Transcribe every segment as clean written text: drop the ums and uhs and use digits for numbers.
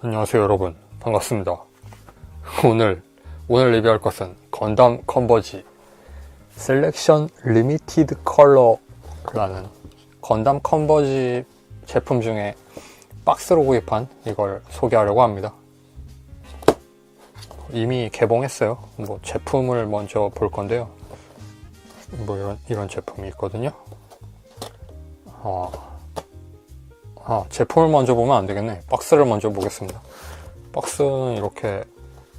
안녕하세요 여러분, 반갑습니다. 오늘 리뷰할 것은 건담 컨버지 셀렉션 리미티드 컬러라는 건담 컨버지 제품 중에 박스로 구입한 이걸 소개하려고 합니다. 이미 개봉했어요. 제품을 먼저 볼 건데요. 이런 제품이 있거든요. 제품을 먼저 보면 안 되겠네. 박스를 먼저 보겠습니다. 박스는 이렇게,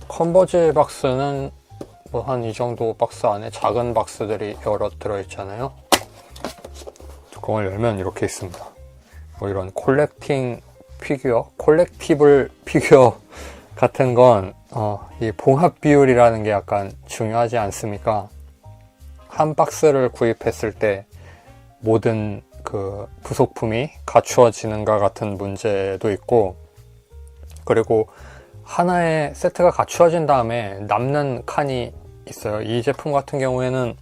컨버지 박스는 한 이 정도 박스 안에 작은 박스들이 여러 들어있잖아요. 뚜껑을 열면 이렇게 있습니다. 이런 콜렉팅 피규어, 콜렉티블 피규어 같은 건, 이 봉합 비율이라는 게 약간 중요하지 않습니까? 한 박스를 구입했을 때 모든 그 부속품이 갖추어지는가 같은 문제도 있고, 그리고 하나의 세트가 갖추어진 다음에 남는 칸이 있어요. 이 제품 같은 경우에는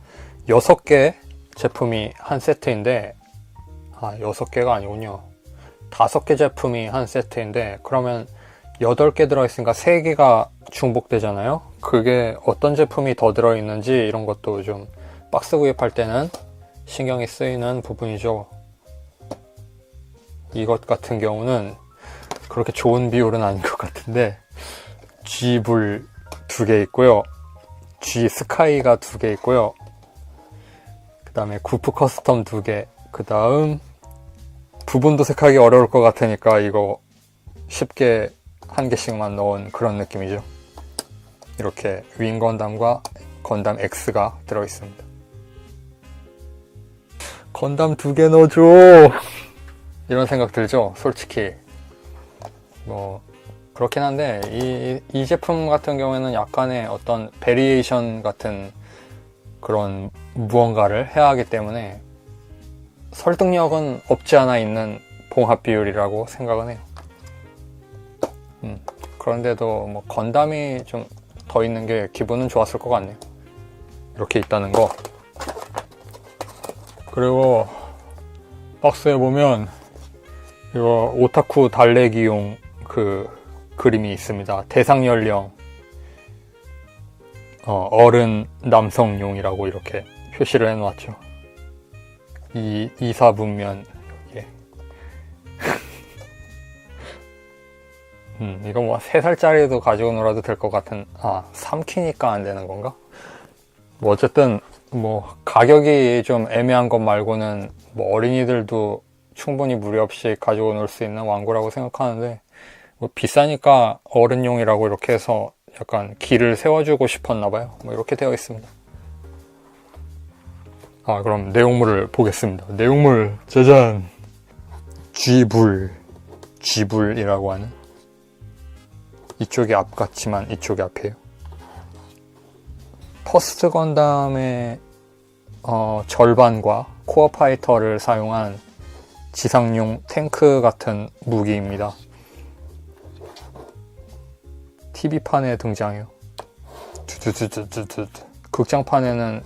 6개 제품이 한 세트인데, 6개가 아니군요. 5개 제품이 한 세트인데, 그러면 8개 들어있으니까 3개가 중복되잖아요. 그게 어떤 제품이 더 들어있는지 이런 것도 좀 박스 구입할 때는 신경이 쓰이는 부분이죠. 이것 같은 경우는 그렇게 좋은 비율은 아닌 것 같은데, G불 2개 있고요, G 스카이가 2개 있고요, 그 다음에 구프 커스텀 2개, 그 다음 부분 도색하기 어려울 것 같으니까 이거 쉽게 한 개씩만 넣은 그런 느낌이죠. 이렇게 윙 건담과 건담 X가 들어있습니다. 건담 2개 넣어줘! 이런 생각 들죠? 솔직히. 그렇긴 한데, 이 제품 같은 경우에는 약간의 어떤 베리에이션 같은 그런 무언가를 해야 하기 때문에 설득력은 없지 않아 있는 봉합 비율이라고 생각은 해요. 그런데도 건담이 좀 더 있는 게 기분은 좋았을 것 같네요. 이렇게 있다는 거. 그리고 박스에 보면 이거 오타쿠 달래기용 그 그림이 있습니다. 대상 연령 어른 남성용이라고 이렇게 표시를 해놓았죠. 이 4분면 여기에 이거 3살짜리도 가지고 놀아도 될 것 같은, 3키니까 안 되는 건가? 어쨌든 가격이 좀 애매한 것 말고는 어린이들도 충분히 무리 없이 가지고 놀 수 있는 완구라고 생각하는데, 비싸니까 어른용이라고 이렇게 해서 약간 길을 세워주고 싶었나봐요. 이렇게 되어 있습니다. 그럼 내용물을 보겠습니다. 내용물 짜잔! G불이라고 하는, 이쪽이 앞 같지만 이쪽이 앞이에요. 퍼스트 건담의 절반과 코어 파이터를 사용한 지상용 탱크 같은 무기입니다. TV판에 등장해요. 극장판에는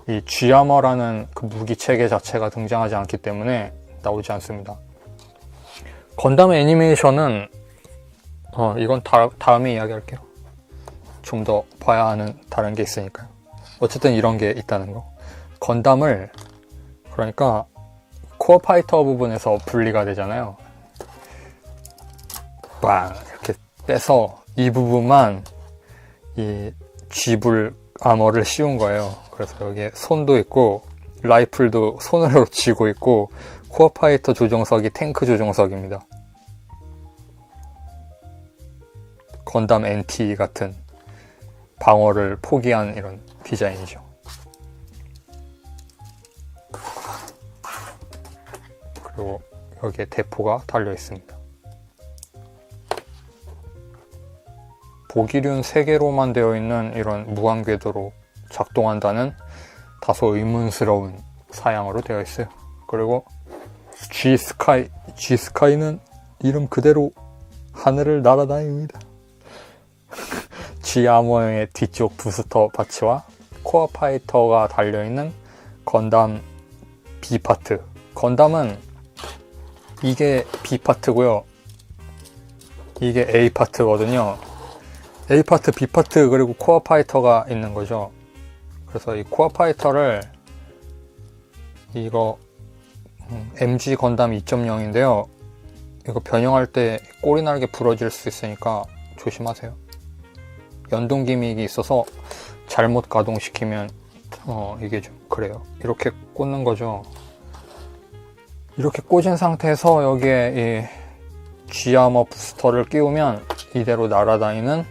이 G아머라는 그 무기 체계 자체가 등장하지 않기 때문에 나오지 않습니다. 건담 애니메이션은 이건 다음에 이야기할게요. 좀 더 봐야 하는 다른 게 있으니까요. 어쨌든 이런 게 있다는 거. 건담을, 그러니까 코어 파이터 부분에서 분리가 되잖아요. 빵! 이렇게 빼서 이 부분만 이 G불 아머를 씌운 거예요. 그래서 여기에 손도 있고 라이플도 손으로 쥐고 있고, 코어 파이터 조종석이 탱크 조종석입니다. 건담 NT 같은 방어를 포기한 이런 디자인이죠. 그리고 여기에 대포가 달려 있습니다. 보기륜 3개로만 되어 있는 이런 무한 궤도로 작동한다는 다소 의문스러운 사양으로 되어 있어요. 그리고 G스카이는 이름 그대로 하늘을 날아다닙니다. G아머의 뒤쪽 부스터 파츠와 코어 파이터가 달려있는 건담 B파트. 건담은 이게 B파트고요. 이게 A 파트거든요. A 파트, B 파트, 그리고 코어 파이터가 있는 거죠. 그래서 이 코어 파이터를 이거 MG 건담 2.0인데요. 이거 변형할 때 꼬리 날개 부러질 수 있으니까 조심하세요. 연동 기믹이 있어서 잘못 가동시키면 이게 좀 그래요. 이렇게 꽂는 거죠. 이렇게 꽂은 상태에서 여기에 이 G아머 부스터를 끼우면 이대로 날아다니는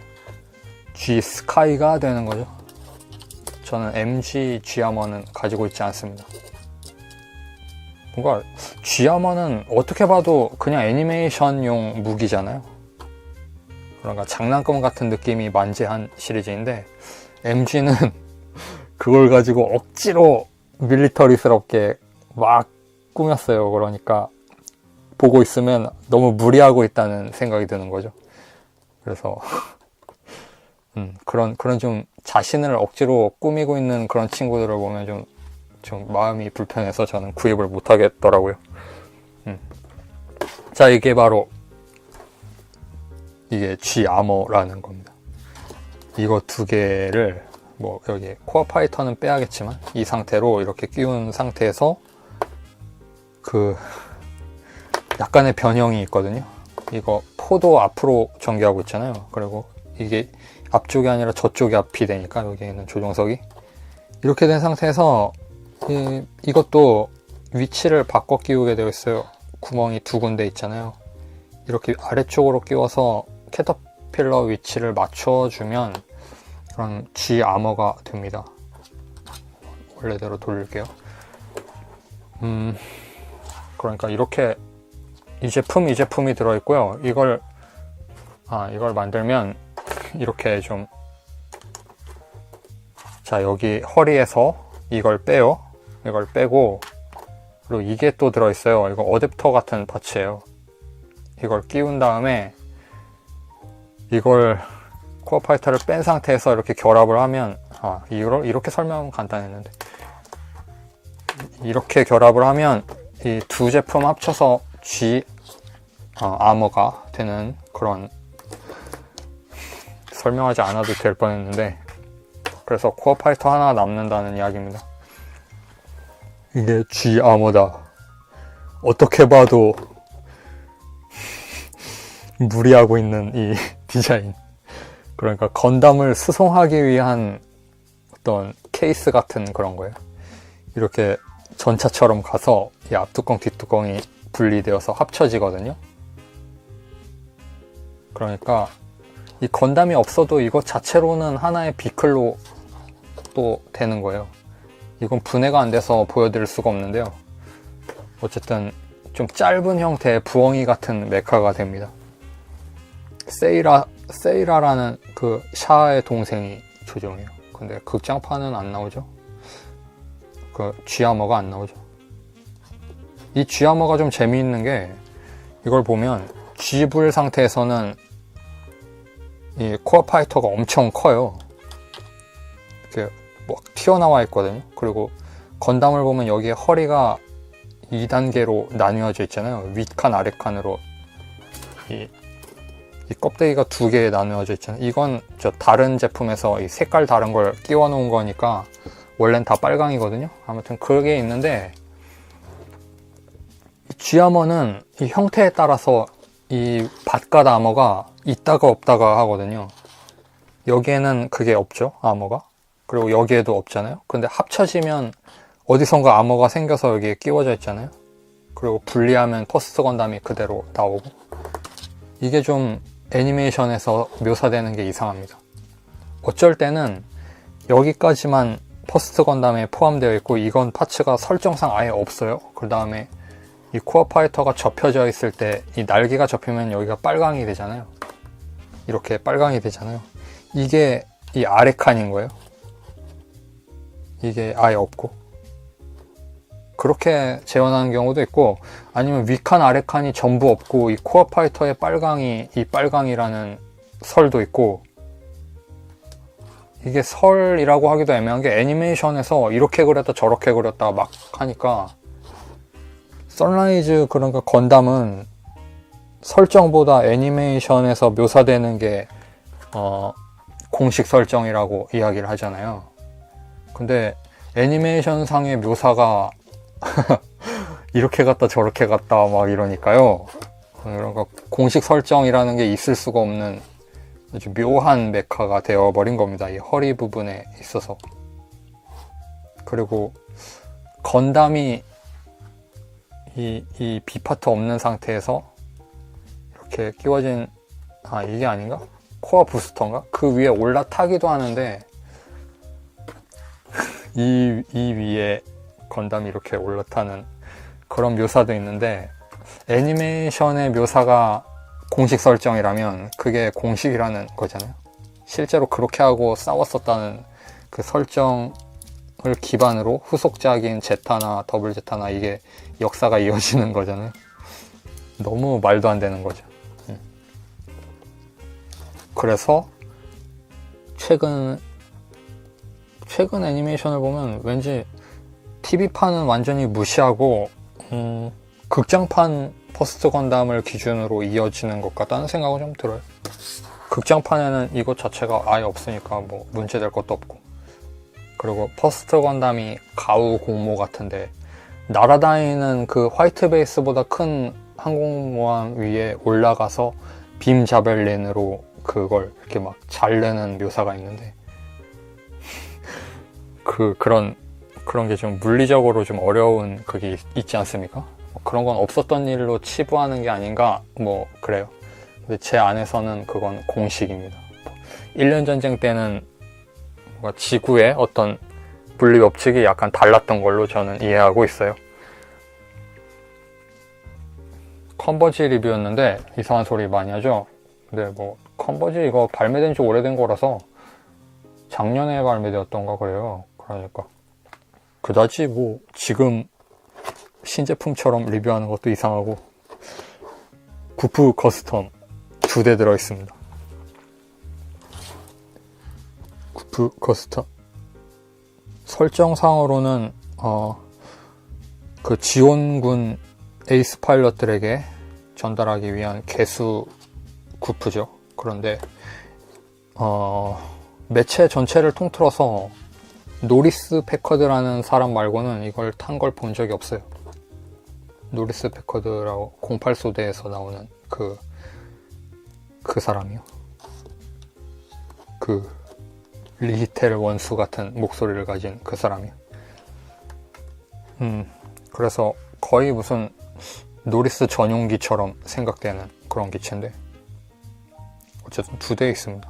G 스카이가 되는 거죠. 저는 MG G아머는 가지고 있지 않습니다. 뭔가 G아머는 어떻게 봐도 그냥 애니메이션용 무기잖아요. 그러니까 장난감 같은 느낌이 만재한 시리즈인데, MG는 그걸 가지고 억지로 밀리터리스럽게 막 꾸몄어요. 그러니까 보고 있으면 너무 무리하고 있다는 생각이 드는 거죠. 그래서 그런 좀 자신을 억지로 꾸미고 있는 그런 친구들을 보면 좀 마음이 불편해서 저는 구입을 못 하겠더라고요. 자, 이게 바로 이게 G아머라는 겁니다. 이거 두 개를 뭐 여기 코어 파이터는 빼야겠지만 이 상태로 이렇게 끼운 상태에서 그 약간의 변형이 있거든요. 이거 포도 앞으로 전개하고 있잖아요. 그리고 이게 앞쪽이 아니라 저쪽이 앞이 되니까 여기에는 조종석이 이렇게 된 상태에서 이것도 위치를 바꿔 끼우게 되어 있어요. 구멍이 두 군데 있잖아요. 이렇게 아래쪽으로 끼워서 캐터필러 위치를 맞춰주면 그런 G아머가 됩니다. 원래대로 돌릴게요. 그러니까 이렇게 이 제품이 들어있고요. 이걸 만들면 이렇게 좀, 자, 여기 허리에서 이걸 빼요. 이걸 빼고, 그리고 이게 또 들어있어요. 이거 어댑터 같은 파츠예요. 이걸 끼운 다음에 이걸 코어 파이터를 뺀 상태에서 이렇게 결합을 하면, 이렇게 설명은 간단했는데, 이렇게 결합을 하면 이 두 제품 합쳐서 아머가 되는, 그런, 설명하지 않아도 될 뻔했는데, 그래서 코어 파이터 하나 남는다는 이야기입니다. 이게 G아머다. 어떻게 봐도 무리하고 있는 이 디자인. 그러니까 건담을 수송하기 위한 어떤 케이스 같은 그런 거예요. 이렇게 전차처럼 가서 이 앞뚜껑 뒷뚜껑이 분리되어서 합쳐지거든요. 그러니까 이 건담이 없어도 이것 자체로는 하나의 비클로 또 되는 거예요. 이건 분해가 안 돼서 보여드릴 수가 없는데요. 어쨌든 좀 짧은 형태의 부엉이 같은 메카가 됩니다. 세이라라는 그 샤의 동생이 조종이에요. 근데 극장판은 안 나오죠. 그 G아머가 안 나오죠. 이 G아머가 좀 재미있는 게, 이걸 보면 G불 상태에서는 이 코어 파이터가 엄청 커요. 이렇게 뭐 튀어나와 있거든요. 그리고 건담을 보면 여기에 허리가 2단계로 나뉘어져 있잖아요. 윗칸 아랫칸으로 이 껍데기가 두 개에 나누어져 있잖아요. 이건 저 다른 제품에서 이 색깔 다른 걸 끼워 놓은 거니까 원래는 다 빨강이거든요. 아무튼 그게 있는데, G아머는 이 형태에 따라서 이 밭갓 아머가 있다가 없다가 하거든요. 여기에는 그게 없죠, 아머가. 그리고 여기에도 없잖아요. 근데 합쳐지면 어디선가 아머가 생겨서 여기에 끼워져 있잖아요. 그리고 분리하면 퍼스트 건담이 그대로 나오고. 이게 좀 애니메이션에서 묘사되는 게 이상합니다. 어쩔 때는 여기까지만 퍼스트 건담에 포함되어 있고, 이건 파츠가 설정상 아예 없어요. 그 다음에 이 코어 파이터가 접혀져 있을 때 이 날개가 접히면 여기가 빨강이 되잖아요. 이렇게 빨강이 되잖아요. 이게 이 아래 칸인 거예요. 이게 아예 없고. 그렇게 재현하는 경우도 있고, 아니면 윗칸 아래칸이 전부 없고 이 코어 파이터의 빨강이 이 빨강이라는 설도 있고. 이게 설이라고 하기도 애매한 게, 애니메이션에서 이렇게 그렸다 저렇게 그렸다 막 하니까, 선라이즈 그러니까 건담은 설정보다 애니메이션에서 묘사되는 게 공식 설정이라고 이야기를 하잖아요. 근데 애니메이션 상의 묘사가 이렇게 갔다 저렇게 갔다 막 이러니까요. 그러니까 공식 설정이라는 게 있을 수가 없는 아주 묘한 메카가 되어버린 겁니다. 이 허리 부분에 있어서. 그리고 건담이 이 B파트 없는 상태에서 이렇게 끼워진, 이게 아닌가? 코어 부스터인가? 그 위에 올라타기도 하는데 이 위에 건담이 이렇게 올라타는 그런 묘사도 있는데, 애니메이션의 묘사가 공식 설정이라면 그게 공식이라는 거잖아요. 실제로 그렇게 하고 싸웠었다는 그 설정을 기반으로 후속작인 제타나 더블 제타나 이게 역사가 이어지는 거잖아요. 너무 말도 안 되는 거죠. 그래서 최근 애니메이션을 보면 왠지 TV판은 완전히 무시하고 극장판 퍼스트 건담을 기준으로 이어지는 것 같다는 생각은 좀 들어요. 극장판에는 이것 자체가 아예 없으니까 뭐 문제될 것도 없고, 그리고 퍼스트 건담이 가우 공모 같은데 날아다니는 그 화이트 베이스보다 큰 항공모함 위에 올라가서 빔 자벨린으로 그걸 이렇게 막 자르는 묘사가 있는데 그런 게 좀 물리적으로 좀 어려운 그게 있지 않습니까? 그런 건 없었던 일로 치부하는 게 아닌가 뭐 그래요. 근데 제 안에서는 그건 공식입니다. 1년 전쟁 때는 뭔가 지구의 어떤 분리 법칙이 약간 달랐던 걸로 저는 이해하고 있어요. 컨버지 리뷰였는데 이상한 소리 많이 하죠. 근데 뭐 컨버지 이거 발매된 지 오래된 거라서 작년에 발매되었던가 그래요. 그러니까 그다지 뭐 지금 신제품처럼 리뷰하는 것도 이상하고. 구프 커스텀 2대 들어있습니다. 구프 커스텀 설정상으로는 그 지원군 에이스 파일럿들에게 전달하기 위한 개수 구프죠. 그런데 매체 전체를 통틀어서 노리스 패커드라는 사람 말고는 이걸 탄 걸 본 적이 없어요. 노리스 패커드라고 08소대에서 나오는 그 사람이요. 그 리히텔 원수 같은 목소리를 가진 그 사람이요. 그래서 거의 무슨 노리스 전용기처럼 생각되는 그런 기체인데 어쨌든 2대 있습니다.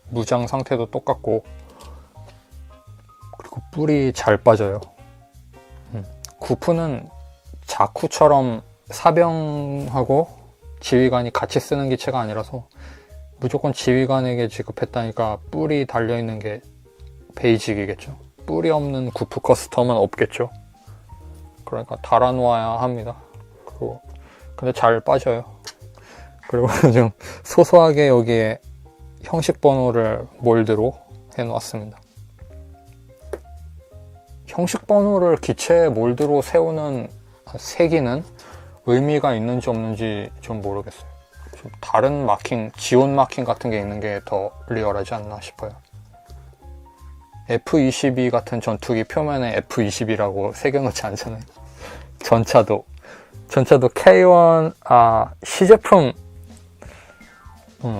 무장 상태도 똑같고 그리고 뿔이 잘 빠져요. 구프는 자쿠처럼 사병하고 지휘관이 같이 쓰는 기체가 아니라서 무조건 지휘관에게 지급했다니까 뿔이 달려있는 게 베이직이겠죠. 뿔이 없는 구프 커스텀은 없겠죠. 그러니까 달아놓아야 합니다. 근데 잘 빠져요. 그리고 좀 소소하게 여기에 형식 번호를 몰드로 해놓았습니다. 형식 번호를 기체 몰드로 세우는 세기는 의미가 있는지 없는지 좀 모르겠어요. 좀 다른 마킹, 지원 마킹 같은 게 있는 게 더 리얼하지 않나 싶어요. F-22 같은 전투기 표면에 F-22라고 새겨놓지 않잖아요. 전차도 K1 시제품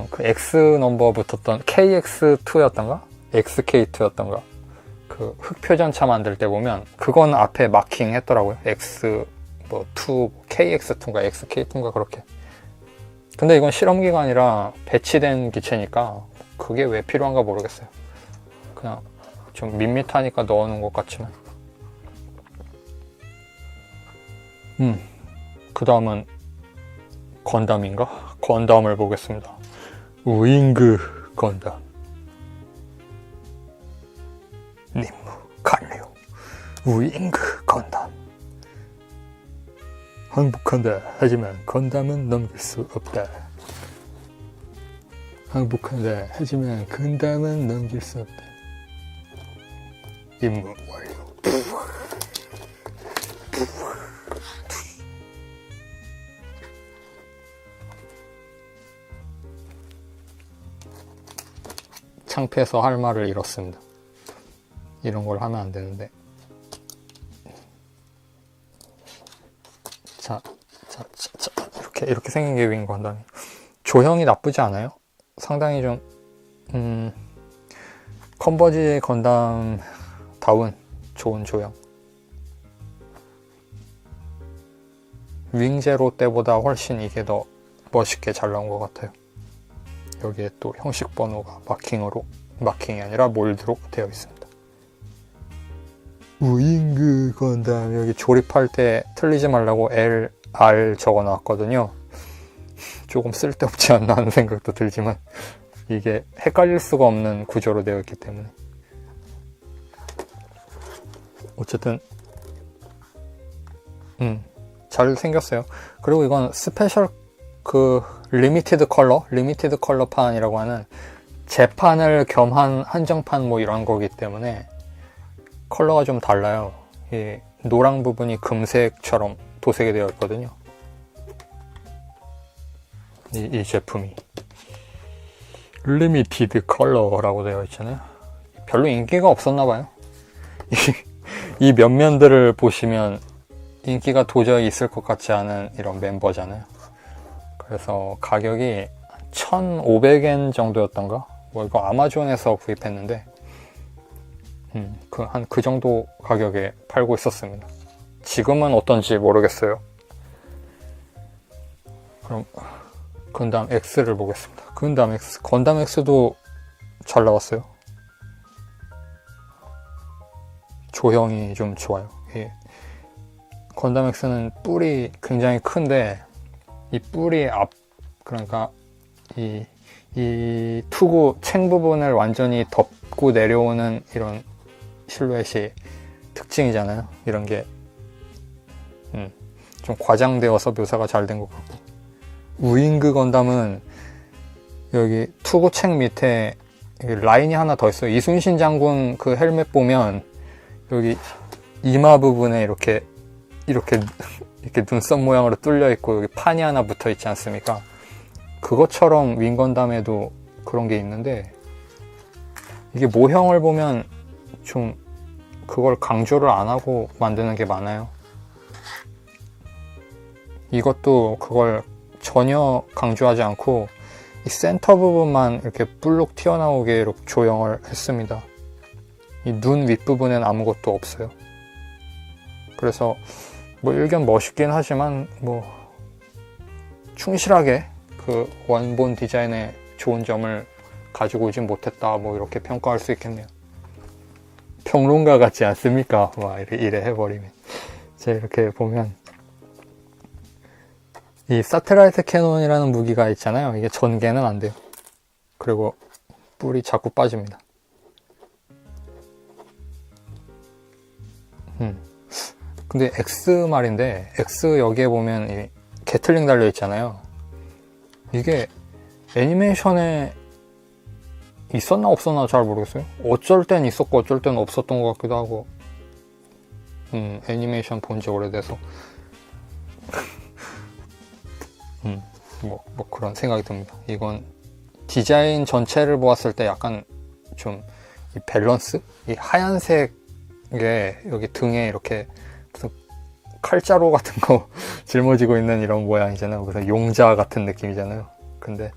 그 X 넘버 붙었던 KX2였던가? XK2였던가? 그 흑표전차 만들 때 보면 그건 앞에 마킹 했더라고요. X 뭐 2, KX2인가 XK2인가 그렇게. 근데 이건 실험기가 아니라 배치된 기체니까 그게 왜 필요한가 모르겠어요. 그냥 좀 밋밋하니까 넣어놓은 것 같지만. 그 다음은 건담인가? 건담을 보겠습니다. 윙그 건담. 임무 완료. 윙그 건담. 항복한다. 하지만 건담은 넘길 수 없다. 항복한다. 하지만 건담은 넘길 수 없다. 임무 완료. 창피해서 할 말을 잃었습니다. 이런 걸 하면 안 되는데. 자, 이렇게 생긴 게 윙 건담이. 조형이 나쁘지 않아요. 상당히 좀, 컨버지 건담다운 좋은 조형. 윙제로 때보다 훨씬 이게 더 멋있게 잘 나온 것 같아요. 여기에 또 형식 번호가 마킹이 아니라 몰드로 되어 있습니다. 윙그 건담, 여기 조립할 때 틀리지 말라고 LR 적어 놨거든요. 조금 쓸데없지 않나 하는 생각도 들지만 이게 헷갈릴 수가 없는 구조로 되어 있기 때문에. 어쨌든 잘 생겼어요. 그리고 이건 스페셜 리미티드 컬러판이라고 하는 재판을 겸한 한정판 뭐 이런 거기 때문에 컬러가 좀 달라요. 이 노랑 부분이 금색처럼 도색이 되어 있거든요. 이 제품이 리미티드 컬러라고 되어 있잖아요. 별로 인기가 없었나 봐요. 이 면면들을 보시면 인기가 도저히 있을 것 같지 않은 이런 member잖아요. 그래서 가격이 1,500엔 정도였던가? 뭐 이거 아마존에서 구입했는데 그 정도 가격에 팔고 있었습니다. 지금은 어떤지 모르겠어요. 그럼 건담 X를 보겠습니다. 건담 X도 잘 나왔어요. 조형이 좀 좋아요. 건담 X는 뿔이 굉장히 큰데 이 뿔이 그러니까 이 투구 챙 부분을 완전히 덮고 내려오는 이런 실루엣이 특징이잖아요. 이런 게 좀 과장되어서 묘사가 잘 된 것 같고, 우잉그 건담은 여기 투구 챙 밑에 라인이 하나 더 있어요. 이순신 장군 그 헬멧 보면 여기 이마 부분에 이렇게 눈썹 모양으로 뚫려 있고 여기 판이 하나 붙어 있지 않습니까? 그것처럼 윙건담에도 그런 게 있는데, 이게 모형을 보면 좀 그걸 강조를 안 하고 만드는 게 많아요. 이것도 그걸 전혀 강조하지 않고 이 센터 부분만 이렇게 불룩 튀어나오게 이렇게 조형을 했습니다. 이 눈 윗부분엔 아무것도 없어요. 그래서 뭐 일견 멋있긴 하지만 뭐 충실하게 그 원본 디자인의 좋은 점을 가지고 오진 못했다, 뭐 이렇게 평가할 수 있겠네요. 평론가 같지 않습니까? 막 이래 해버리면. 자, 이렇게 보면 이 사테라이트 캐논이라는 무기가 있잖아요. 이게 전개는 안 돼요. 그리고 뿔이 자꾸 빠집니다. 근데 X 말인데, X 여기에 보면 이 게틀링 달려 있잖아요. 이게 애니메이션에 있었나 없었나 잘 모르겠어요. 어쩔 땐 있었고 어쩔 땐 없었던 것 같기도 하고. 애니메이션 본 지 오래돼서 뭐 그런 생각이 듭니다. 이건 디자인 전체를 보았을 때 약간 좀 이 밸런스? 이 하얀색에 여기 등에 이렇게 무슨 칼자루 같은 거 짊어지고 있는 이런 모양이잖아요. 그래서 용자 같은 느낌이잖아요. 근데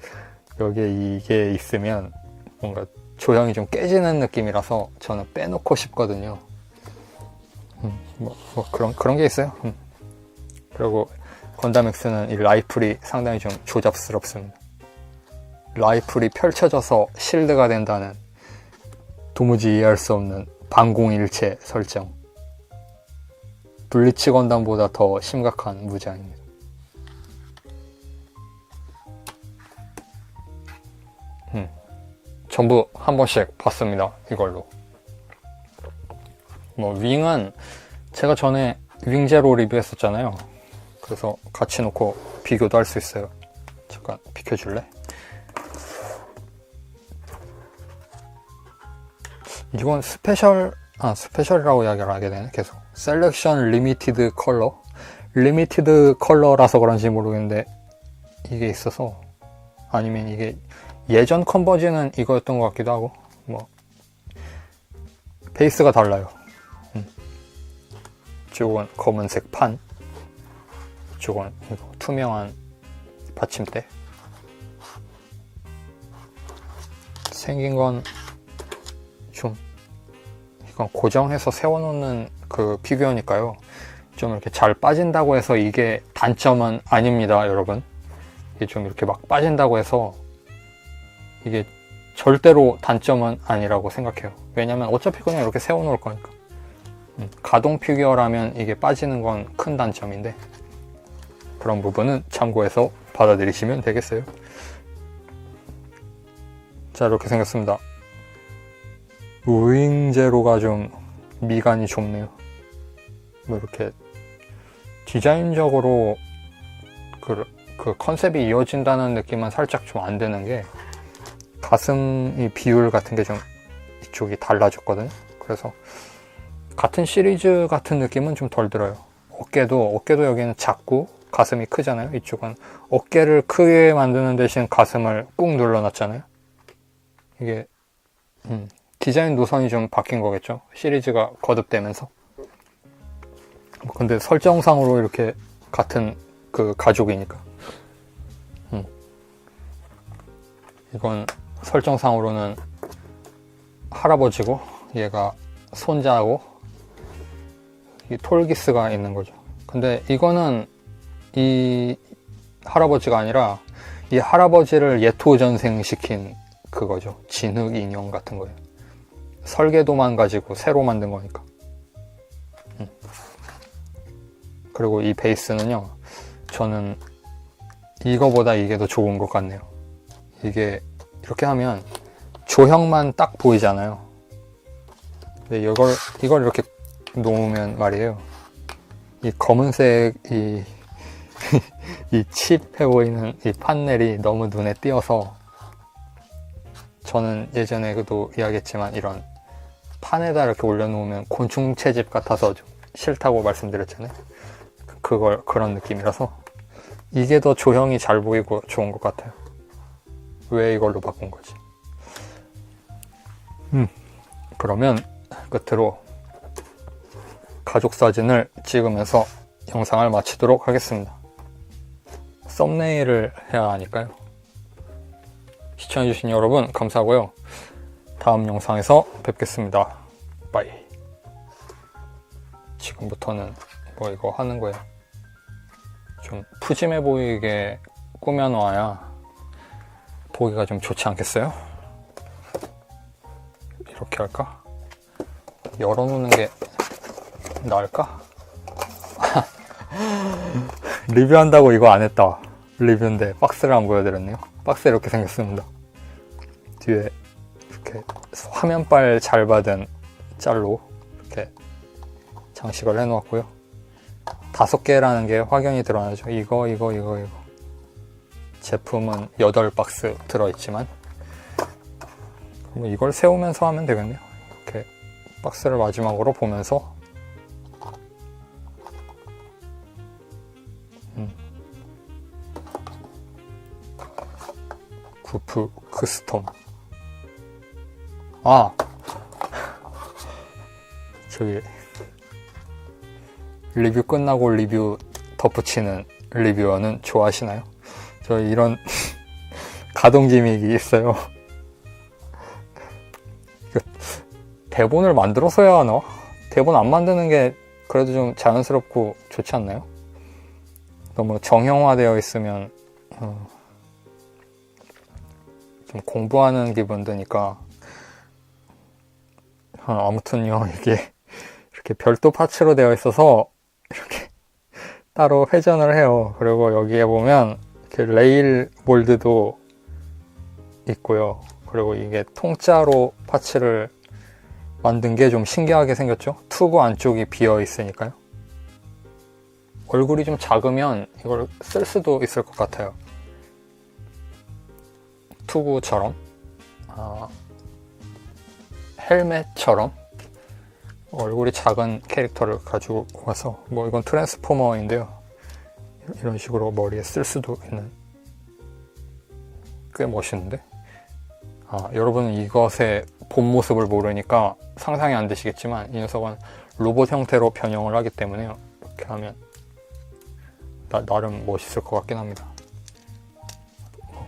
여기에 이게 있으면 뭔가 조형이 좀 깨지는 느낌이라서 저는 빼놓고 싶거든요. 그런 게 있어요. 그리고 건담 X는 이 라이플이 상당히 좀 조잡스럽습니다. 라이플이 펼쳐져서 실드가 된다는 도무지 이해할 수 없는 방공일체 설정. 블리치 건담보다 더 심각한 무장입니다. 전부 한 번씩 봤습니다. 이걸로. 뭐 윙은 제가 전에 윙제로 리뷰했었잖아요. 그래서 같이 놓고 비교도 할 수 있어요. 잠깐 비켜줄래? 이건 스페셜이라고 이야기를 하게 되네, 계속. 셀렉션 리미티드 컬러? 리미티드 컬러라서 그런지 모르겠는데 이게 있어서, 아니면 이게 예전 컨버지는 이거였던 것 같기도 하고, 뭐 베이스가 달라요. 이쪽은 검은색 판, 이쪽은 이거 투명한 받침대. 생긴 건 좀 이건 고정해서 세워놓는 그 피규어니까요. 좀 이렇게 잘 빠진다고 해서 이게 단점은 아닙니다, 여러분. 이게 좀 이렇게 막 빠진다고 해서 이게 절대로 단점은 아니라고 생각해요. 왜냐면 어차피 그냥 이렇게 세워놓을 거니까. 가동 피규어라면 이게 빠지는 건 큰 단점인데 그런 부분은 참고해서 받아들이시면 되겠어요. 자, 이렇게 생겼습니다. 우잉제로가 좀 미간이 좁네요. 뭐 이렇게 디자인적으로 그 컨셉이 이어진다는 느낌은 살짝 좀 안 드는 게 가슴이 비율 같은 게 좀 이쪽이 달라졌거든요. 그래서 같은 시리즈 같은 느낌은 좀 덜 들어요. 어깨도 여기는 작고 가슴이 크잖아요. 이쪽은 어깨를 크게 만드는 대신 가슴을 꾹 눌러놨잖아요. 이게 디자인 노선이 좀 바뀐 거겠죠. 시리즈가 거듭되면서. 근데 설정상으로 이렇게 같은 그 가족이니까. 이건 설정상으로는 할아버지고 얘가 손자하고 이 톨기스가 있는 거죠. 근데 이거는 이 할아버지가 아니라 이 할아버지를 예토전생시킨 그거죠. 진흙 인형 같은 거예요. 설계도만 가지고 새로 만든 거니까. 그리고 이 베이스는요, 저는 이거보다 이게 더 좋은 것 같네요. 이게 이렇게 하면 조형만 딱 보이잖아요. 근데 이걸 이렇게 놓으면 말이에요, 이 검은색 이 칩해 보이는 이 판넬이 너무 눈에 띄어서, 저는 예전에도 이야기했지만 이런 판에다 이렇게 올려놓으면 곤충 채집 같아서 좀 싫다고 말씀드렸잖아요. 그런 느낌이라서 이게 더 조형이 잘 보이고 좋은 것 같아요. 왜 이걸로 바꾼 거지? 그러면 끝으로 가족 사진을 찍으면서 영상을 마치도록 하겠습니다. 썸네일을 해야 하니까요. 시청해주신 여러분 감사하고요. 다음 영상에서 뵙겠습니다. 빠이. 지금부터는 뭐 이거 하는 거예요. 좀 푸짐해 보이게 꾸며놓아야 보기가 좀 좋지 않겠어요? 이렇게 할까? 열어놓는 게 나을까? 리뷰한다고 이거 안 했다. 리뷰인데 박스를 안 보여드렸네요. 박스 이렇게 생겼습니다. 뒤에 이렇게 화면빨 잘 받은 짤로 이렇게 장식을 해놓았고요. 5개라는 게 확연히 드러나죠. 이거. 제품은 8박스 들어있지만 이걸 세우면서 하면 되겠네요. 이렇게 박스를 마지막으로 보면서 구프 크스텀. 저기 리뷰 끝나고 리뷰 덧붙이는 리뷰어는 좋아하시나요? 저 이런 가동 기믹이 있어요. 대본을 만들어서 해야 하나? 대본 안 만드는 게 그래도 좀 자연스럽고 좋지 않나요? 너무 정형화되어 있으면 좀 공부하는 기분 드니까. 아무튼요, 이게 이렇게 별도 파츠로 되어 있어서 이렇게 따로 회전을 해요. 그리고 여기에 보면 이렇게 레일 몰드도 있고요. 그리고 이게 통짜로 파츠를 만든 게 좀 신기하게 생겼죠? 투구 안쪽이 비어 있으니까요. 얼굴이 좀 작으면 이걸 쓸 수도 있을 것 같아요. 투구처럼, 헬멧처럼 얼굴이 작은 캐릭터를 가지고 와서, 뭐 이건 트랜스포머인데요. 이런 식으로 머리에 쓸 수도 있는, 꽤 멋있는데? 여러분은 이것에 본 모습을 모르니까 상상이 안 되시겠지만 이 녀석은 로봇 형태로 변형을 하기 때문에 이렇게 하면 나름 멋있을 것 같긴 합니다.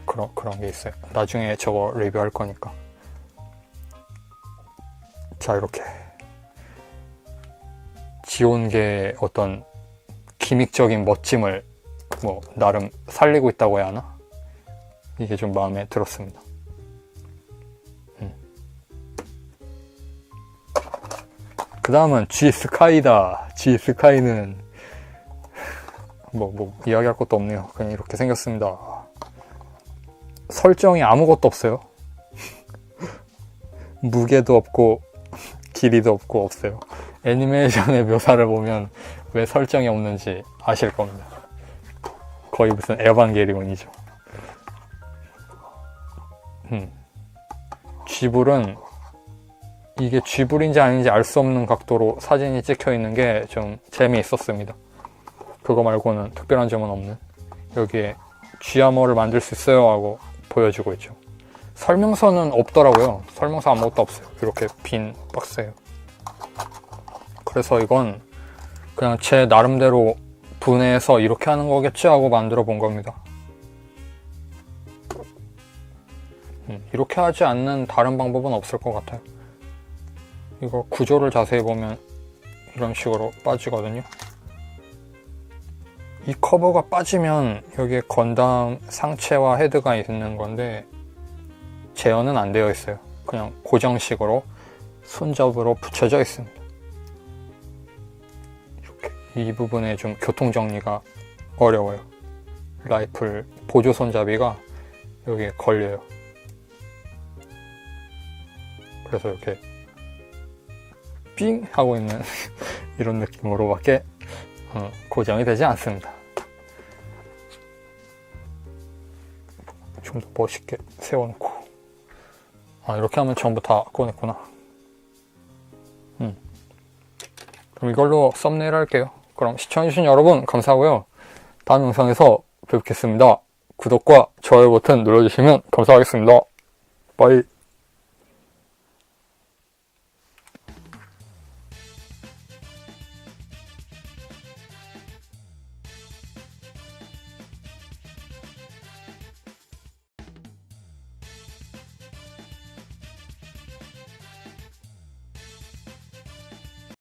그런 게 있어요. 나중에 저거 리뷰할 거니까. 자, 이렇게 지온계의 어떤 기믹적인 멋짐을 뭐 나름 살리고 있다고 해야 하나? 이게 좀 마음에 들었습니다. 그 다음은 G-SKY다. G-SKY는 뭐 이야기할 것도 없네요. 그냥 이렇게 생겼습니다. 설정이 아무것도 없어요. 무게도 없고 길이도 없어요. 애니메이션의 묘사를 보면 왜 설정이 없는지 아실 겁니다. 거의 무슨 에반게리온이죠. 쥐불은 이게 쥐불인지 아닌지 알 수 없는 각도로 사진이 찍혀 있는 게 좀 재미있었습니다. 그거 말고는 특별한 점은 없는, 여기에 쥐아머를 만들 수 있어요 하고 보여주고 있죠. 설명서는 없더라고요. 설명서 아무것도 없어요. 이렇게 빈 박스예요. 그래서 이건 그냥 제 나름대로 분해해서 이렇게 하는 거겠지 하고 만들어 본 겁니다. 이렇게 하지 않는 다른 방법은 없을 것 같아요. 이거 구조를 자세히 보면 이런 식으로 빠지거든요. 이 커버가 빠지면 여기에 건담 상체와 헤드가 있는 건데 제어는 안 되어 있어요. 그냥 고정식으로 손잡이로 붙여져 있습니다. 이렇게 이 부분에 좀 교통 정리가 어려워요. 라이플 보조 손잡이가 여기에 걸려요. 그래서 이렇게 삥 하고 있는 이런 느낌으로밖에 고정이 되지 않습니다. 좀 더 멋있게 세워놓고, 이렇게 하면 전부 다 꺼냈구나. 그럼 이걸로 썸네일 할게요. 그럼 시청해주신 여러분 감사하고요. 다음 영상에서 뵙겠습니다. 구독과 좋아요 버튼 눌러주시면 감사하겠습니다. 빠이.